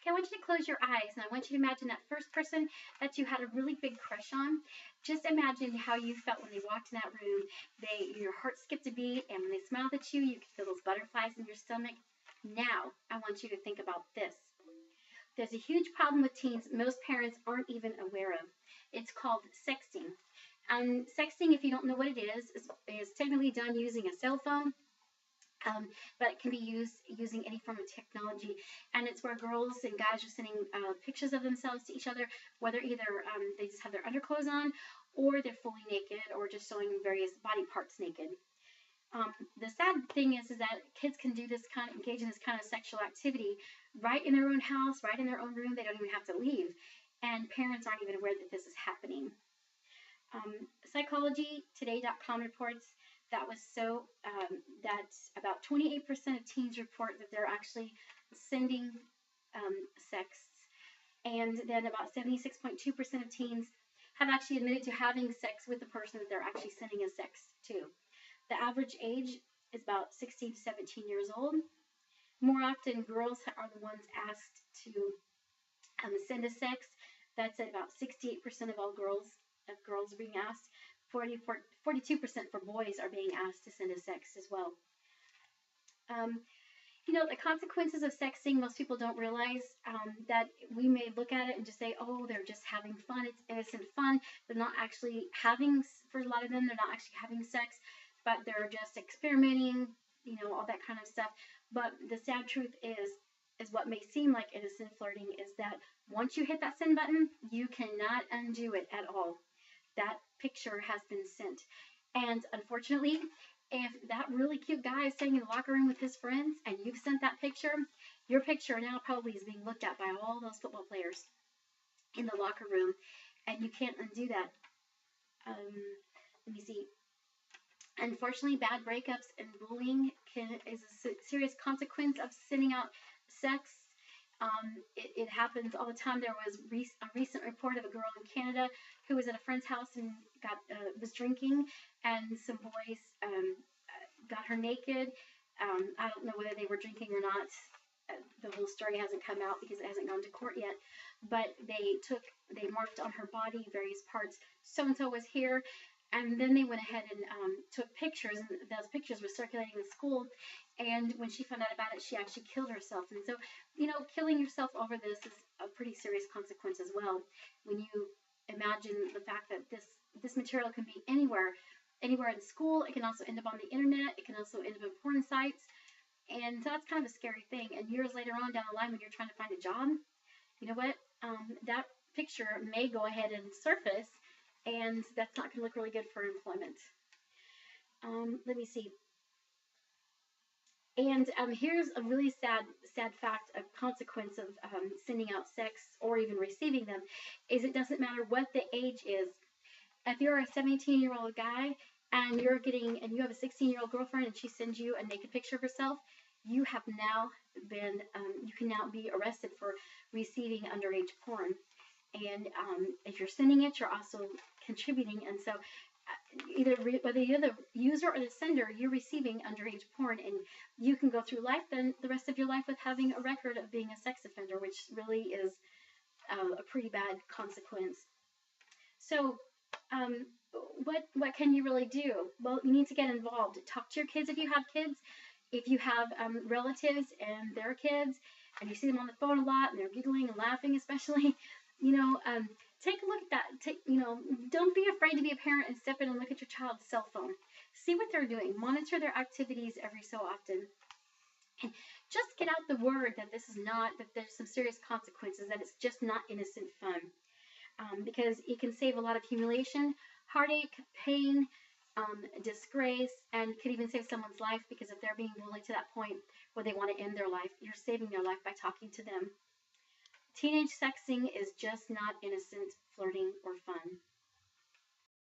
Okay, I want you to close your eyes, and I want you to imagine that first person that you had a really big crush on. Just imagine how you felt when they walked in that room. Your heart skipped a beat, and when they smiled at you, you could feel those butterflies in your stomach. Now, I want you to think about this. There's a huge problem with teens most parents aren't even aware of. It's called sexting. And sexting, if you don't know what it is technically done using a cell phone, but it can be used using any form of technology. And it's where girls and guys are sending pictures of themselves to each other, whether either they just have their underclothes on, or they're fully naked, or just showing various body parts naked. The sad thing is that kids can do engage in this kind of sexual activity right in their own house, right in their own room. They don't even have to leave, and parents aren't even aware that this is happening. PsychologyToday.com reports that about 28% of teens report that they're actually sending sex, and then about 76.2% of teens have actually admitted to having sex with the person that they're actually sending a sex to. The average age is about 16 to 17 years old. More often, girls are the ones asked to send a sex. That's at about 68% of all girls are being asked. 42% for boys are being asked to send a sex as well. The consequences of sexting, most people don't realize that we may look at it and just say, oh, they're just having fun. It's innocent fun. They're not actually having, for a lot of them, they're not actually having sex, but they're just experimenting, all that kind of stuff. But the sad truth is what may seem like innocent flirting is that once you hit that send button, you cannot undo it at all. That picture has been sent. And unfortunately, if that really cute guy is sitting in the locker room with his friends and you've sent that picture, your picture now probably is being looked at by all those football players in the locker room, and you can't undo that. Let me see. Unfortunately, bad breakups and bullying is a serious consequence of sending out sex. It happens all the time. There was a recent report of a girl in Canada who was at a friend's house and was drinking, and some boys got her naked. I don't know whether they were drinking or not. The whole story hasn't come out because it hasn't gone to court yet. But they marked on her body various parts. So-and-so was here. And then they went ahead and took pictures, and those pictures were circulating in school. And when she found out about it, she actually killed herself. And so, killing yourself over this is a pretty serious consequence as well. When you imagine the fact that this material can be anywhere in school, it can also end up on the internet, it can also end up in porn sites. And so that's kind of a scary thing. And years later on down the line, when you're trying to find a job, you know what? That picture may go ahead and surface, and that's not going to look really good for employment. Let me see. And here's a really sad fact, a consequence of sending out sex or even receiving them, is it doesn't matter what the age is. If you're a 17-year-old guy and you have a 16-year-old girlfriend and she sends you a naked picture of herself, you can now be arrested for receiving underage porn. And if you're sending it, you're also contributing. And so whether you're the user or the sender, you're receiving underage porn, and you can go through life then the rest of your life with having a record of being a sex offender, which really is a pretty bad consequence. So what can you really do? Well, you need to get involved. Talk to your kids if you have kids. If you have relatives and their kids, and you see them on the phone a lot and they're giggling and laughing especially, take a look at that. Don't be afraid to be a parent and step in and look at your child's cell phone. See what they're doing. Monitor their activities every so often. And just get out the word that that there's some serious consequences, that it's just not innocent fun. Because it can save a lot of humiliation, heartache, pain, disgrace, and could even save someone's life, because if they're being bullied to that point where they want to end their life, you're saving their life by talking to them. Teenage sexting is just not innocent flirting or fun.